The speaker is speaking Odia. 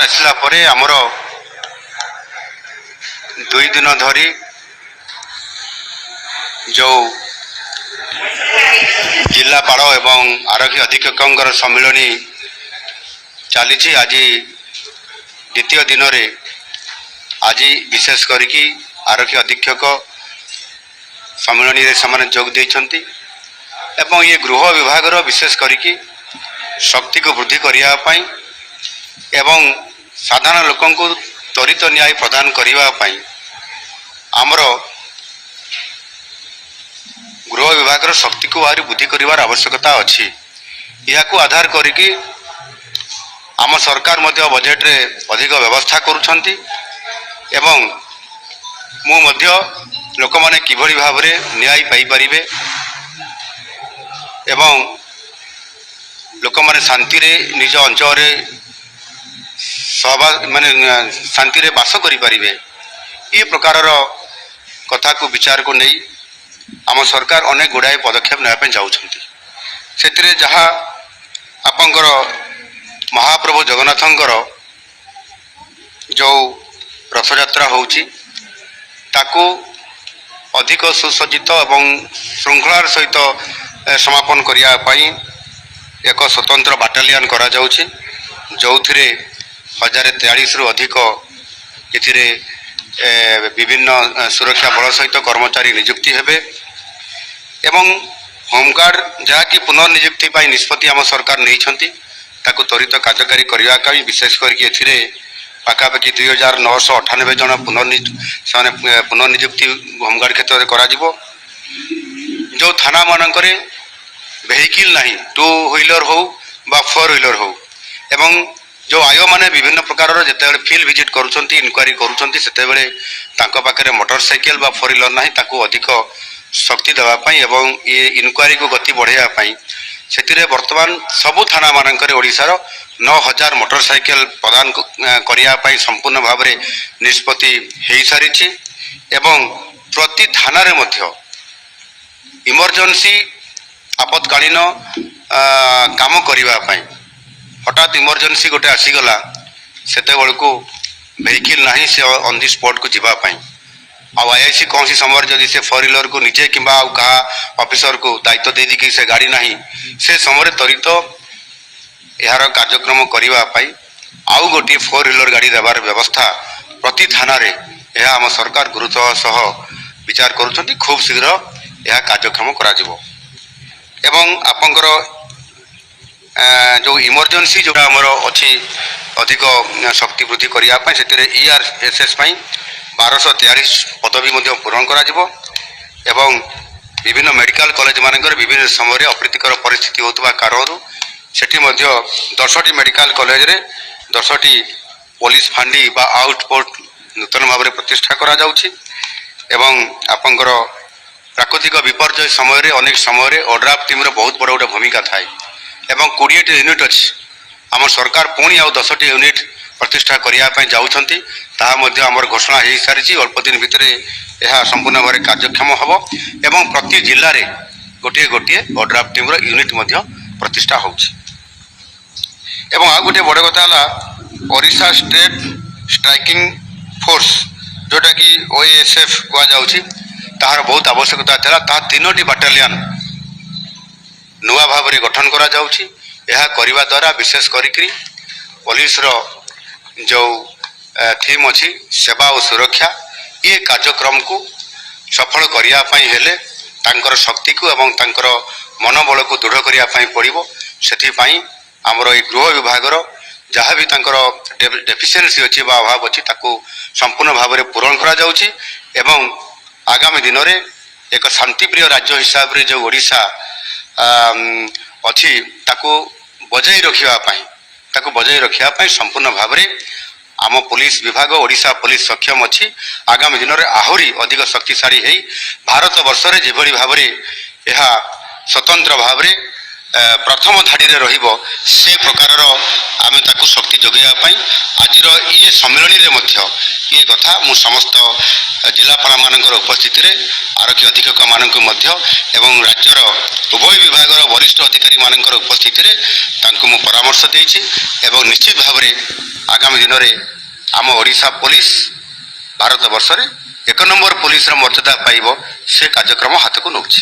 ଆସିଲା ପରେ ଆମର 2 ଦିନ ଧରି ଯେଉଁ ଜିଲ୍ଲାପାଳ ଏବଂ ଆରକ୍ଷୀ ଅଧୀକ୍ଷକଙ୍କର ସମ୍ମିଳନୀ ଚାଲିଛି, ଆଜି ଦ୍ୱିତୀୟ ଦିନରେ ଆଜି ବିଶେଷ କରିକି ଆରକ୍ଷୀ ଅଧୀକ୍ଷକ ସମ୍ମିଳନୀରେ ସେମାନେ ଯୋଗ ଦେଇଛନ୍ତି ଏବଂ ଏ ଗୃହ ବିଭାଗର ବିଶେଷ କରିକି ଶକ୍ତିକୁ ବୃଦ୍ଧି କରିବା ପାଇଁ ଏବଂ ସାଧାରଣ ଲୋକଙ୍କୁ ତ୍ୱରିତ ନ୍ୟାୟ ପ୍ରଦାନ କରିବା ପାଇଁ ଆମର ଗୃହ ବିଭାଗର ଶକ୍ତିକୁ ଆହୁରି ବୃଦ୍ଧି କରିବାର ଆବଶ୍ୟକତା ଅଛି। ଏହାକୁ ଆଧାର କରିକି ଆମ ସରକାର ମଧ୍ୟ ବଜେଟରେ ଅଧିକ ବ୍ୟବସ୍ଥା କରୁଛନ୍ତି ଏବଂ ମୁଁ ମଧ୍ୟ ଲୋକମାନେ କିଭଳି ଭାବରେ ନ୍ୟାୟ ପାଇପାରିବେ ଏବଂ ଲୋକମାନେ ଶାନ୍ତିରେ ନିଜ ଅଞ୍ଚଳରେ ଶାନ୍ତିରେ ବାସ କରିପାରିବେ, ଏ ପ୍ରକାରର କଥାକୁ ବିଚାରକୁ ନେଇ ଆମ ସରକାର ଅନେକ ଗୁଡ଼ାଏ ପଦକ୍ଷେପ ନେବା ପାଇଁ ଯାଉଛନ୍ତି। ସେଥିରେ ଯାହା ଆପଣଙ୍କର ମହାପ୍ରଭୁ ଜଗନ୍ନାଥଙ୍କର ଯେଉଁ ରଥଯାତ୍ରା ହେଉଛି ତାକୁ ଅଧିକ ସୁସଜ୍ଜିତ ଏବଂ ଶୃଙ୍ଖଳାର ସହିତ ସମାପନ କରିବା ପାଇଁ ଏକ ସ୍ୱତନ୍ତ୍ର ବାଟାଲିୟନ କରାଯାଉଛି, ଯେଉଁଥିରେ 1043ରୁ ଅଧିକ ଏଥିରେ ବିଭିନ୍ନ ସୁରକ୍ଷା ବଳ ସହିତ କର୍ମଚାରୀ ନିଯୁକ୍ତି ହେବେ ଏବଂ ହୋମଗାର୍ଡ ଯାହାକି ପୁନର୍ନିଯୁକ୍ତି ପାଇଁ ନିଷ୍ପତ୍ତି ଆମ ସରକାର ନେଇଛନ୍ତି ତାକୁ ତ୍ୱରିତ କାର୍ଯ୍ୟକାରୀ କରିବା ପାଇଁ ବିଶେଷ କରିକି ଏଥିରେ ପାଖାପାଖି 2998 ଜଣ ସେମାନେ ପୁନର୍ନିଯୁକ୍ତି ହୋମଗାର୍ଡ କ୍ଷେତ୍ରରେ କରାଯିବ। ଯେଉଁ ଥାନାମାନଙ୍କରେ ଭେହିକିଲ୍ ନାହିଁ, 2 ହ୍ୱିଲର ହେଉ ବା 4 ହ୍ୱିଲର ହେଉ ଏବଂ ଯେଉଁ ଆୟୋମାନେ ବିଭିନ୍ନ ପ୍ରକାରର ଯେତେବେଳେ ଫିଲ୍ଡ ଭିଜିଟ୍ କରୁଛନ୍ତି, ଇନକ୍ୱାରି କରୁଛନ୍ତି, ସେତେବେଳେ ତାଙ୍କ ପାଖରେ ମୋଟର ସାଇକେଲ ବା 4 ହ୍ୱିଲର ନାହିଁ, ତାକୁ ଅଧିକ ଶକ୍ତି ଦେବା ପାଇଁ ଏବଂ ଏ ଇନକ୍ୱାରିକୁ ଗତି ବଢ଼ାଇବା ପାଇଁ ସେଥିରେ ବର୍ତ୍ତମାନ ସବୁ ଥାନାମାନଙ୍କରେ ଓଡ଼ିଶାର 9000 ମୋଟର ସାଇକେଲ ପ୍ରଦାନ କରିବା ପାଇଁ ସମ୍ପୂର୍ଣ୍ଣ ଭାବରେ ନିଷ୍ପତ୍ତି ହୋଇସାରିଛି ଏବଂ ପ୍ରତି ଥାନାରେ ମଧ୍ୟ ଇମର୍ଜେନ୍ସି ଆପତକାଳୀନ କାମ କରିବା ପାଇଁ ହଠାତ୍ ଇମର୍ଜେନ୍ସି ଗୋଟେ ଆସିଗଲା, ସେତେବେଳକୁ ଭେହିକିଲ୍ ନାହିଁ ସେ ଅନ୍ ଦି ସ୍ପଟ୍କୁ ଯିବା ପାଇଁ, ଆଉ ଆଇଆଇସି କୌଣସି ସମୟରେ ଯଦି ସେ 4 ହ୍ୱିଲରକୁ ନିଜେ କିମ୍ବା ଆଉ କାହା ଅଫିସରକୁ ଦାୟିତ୍ୱ ଦେଇଦେଇକି ସେ ଗାଡ଼ି ନାହିଁ, ସେ ସମୟରେ ତ୍ୱରିତ ଏହାର କାର୍ଯ୍ୟକ୍ରମ କରିବା ପାଇଁ ଆଉ ଗୋଟିଏ 4 ହ୍ୱିଲର ଗାଡ଼ି ଦେବାର ବ୍ୟବସ୍ଥା ପ୍ରତି ଥାନାରେ ଏହା ଆମ ସରକାର ଗୁରୁତ୍ୱ ସହ ବିଚାର କରୁଛନ୍ତି। ଖୁବ୍ ଶୀଘ୍ର ଏହା କାର୍ଯ୍ୟକ୍ରମ କରାଯିବ ଏବଂ ଆପଣଙ୍କର ଯେଉଁ ଇମର୍ଜେନ୍ସି ଯେଉଁଟା ଆମର ଅଛି ଅଧିକ ଶକ୍ତି ବୃଦ୍ଧି କରିବା ପାଇଁ ସେଥିରେ ERSS ପାଇଁ 1243 ପଦବୀ ମଧ୍ୟ ପୂରଣ କରାଯିବ ଏବଂ ବିଭିନ୍ନ ମେଡ଼ିକାଲ କଲେଜ ମାନଙ୍କରେ ବିଭିନ୍ନ ସମୟରେ ଅପ୍ରୀତିକର ପରିସ୍ଥିତି ହେଉଥିବା କାରଣରୁ ସେଠି ମଧ୍ୟ 10ଟି ମେଡ଼ିକାଲ କଲେଜରେ 10ଟି ପୋଲିସ ଫାଣ୍ଡି ବା ଆଉଟପୋଷ୍ଟ ନୂତନ ଭାବରେ ପ୍ରତିଷ୍ଠା କରାଯାଉଛି ଏବଂ ଆପଣଙ୍କର ପ୍ରାକୃତିକ ବିପର୍ଯ୍ୟୟ ସମୟରେ ଅନେକ ସମୟରେ ଓଡ୍ରାଫ୍ ଟିମ୍ର ବହୁତ ବଡ଼ ଗୋଟେ ଭୂମିକା ଥାଏ ଏବଂ 20ଟି ୟୁନିଟ୍ ଅଛି। ଆମ ସରକାର ପୁଣି ଆଉ 10ଟି ୟୁନିଟ୍ ପ୍ରତିଷ୍ଠା କରିବା ପାଇଁ ଯାଉଛନ୍ତି, ତାହା ମଧ୍ୟ ଆମର ଘୋଷଣା ହୋଇସାରିଛି। ଅଳ୍ପ ଦିନ ଭିତରେ ଏହା ସମ୍ପୂର୍ଣ୍ଣ ଭାବରେ କାର୍ଯ୍ୟକ୍ଷମ ହେବ ଏବଂ ପ୍ରତି ଜିଲ୍ଲାରେ ଗୋଟିଏ ଗୋଟିଏ ଓଡ୍ରାଫ୍ ଟିମ୍ର ୟୁନିଟ୍ ମଧ୍ୟ ପ୍ରତିଷ୍ଠା ହେଉଛି ଏବଂ ଆଉ ଗୋଟିଏ ବଡ଼ କଥା ହେଲା ଓଡ଼ିଶା ଷ୍ଟେଟ୍ ଷ୍ଟ୍ରାଇକିଂ ଫୋର୍ସ ଯେଉଁଟାକି OSF କୁହାଯାଉଛି, ତାହାର ବହୁତ ଆବଶ୍ୟକତା ଥିଲା। ତାହା 3ଟି ବାଟାଲିୟନ ନୂଆ ଭାବରେ ଗଠନ କରାଯାଉଛି। ଏହା କରିବା ଦ୍ୱାରା ବିଶେଷ କରିକି ପୋଲିସର ଯେଉଁ ଥିମ୍ ଅଛି ସେବା ଓ ସୁରକ୍ଷା, ଏ କାର୍ଯ୍ୟକ୍ରମକୁ ସଫଳ କରିବା ପାଇଁ ହେଲେ ତାଙ୍କର ଶକ୍ତିକୁ ଏବଂ ତାଙ୍କର ମନୋବଳକୁ ଦୃଢ଼ କରିବା ପାଇଁ ପଡ଼ିବ। ସେଥିପାଇଁ ଆମର ଏଇ ଗୃହ ବିଭାଗର ଯାହା ବି ତାଙ୍କର ଡେଫିସିଏନ୍ସି ଅଛି ବା ଅଭାବ ଅଛି ତାକୁ ସମ୍ପୂର୍ଣ୍ଣ ଭାବରେ ପୂରଣ କରାଯାଉଛି ଏବଂ ଆଗାମୀ ଦିନରେ ଏକ ଶାନ୍ତିପ୍ରିୟ ରାଜ୍ୟ ହିସାବରେ ଯେଉଁ ଓଡ଼ିଶା ଅଛି ତାକୁ ବଜାଇ ରଖିବା ପାଇଁ ସମ୍ପୂର୍ଣ୍ଣ ଭାବରେ ଆମ ପୋଲିସ ବିଭାଗ ଓଡ଼ିଶା ପୋଲିସ ସକ୍ଷମ ଅଛି। ଆଗାମୀ ଦିନରେ ଆହୁରି ଅଧିକ ଶକ୍ତିଶାଳୀ ହେଇ ଭାରତ ବର୍ଷରେ ଯେଭଳି ଭାବରେ ଏହା ସ୍ୱତନ୍ତ୍ର ଭାବରେ ପ୍ରଥମ ଧାଡ଼ିରେ ରହିବ ସେ ପ୍ରକାରର ଆମେ ତାକୁ ଶକ୍ତି ଯୋଗାଇବା ପାଇଁ ଆଜିର ଇଏ ସମ୍ମିଳନୀରେ ମଧ୍ୟ ଏ କଥା ମୁଁ ସମସ୍ତ ଜିଲ୍ଲାପାଳମାନଙ୍କର ଉପସ୍ଥିତିରେ ଆରକ୍ଷୀ ଅଧୀକ୍ଷକମାନଙ୍କୁ ମଧ୍ୟ ଏବଂ ରାଜ୍ୟର ଉଭୟ ବିଭାଗର ବରିଷ୍ଠ ଅଧିକାରୀମାନଙ୍କର ଉପସ୍ଥିତିରେ ତାଙ୍କୁ ମୁଁ ପରାମର୍ଶ ଦେଇଛି ଏବଂ ନିଶ୍ଚିତ ଭାବରେ ଆଗାମୀ ଦିନରେ ଆମ ଓଡ଼ିଶା ପୋଲିସ ଭାରତ ବର୍ଷରେ 1 ନମ୍ବର ପୋଲିସର ମର୍ଯ୍ୟାଦା ପାଇବ ସେ କାର୍ଯ୍ୟକ୍ରମ ହାତକୁ ନେଉଛି।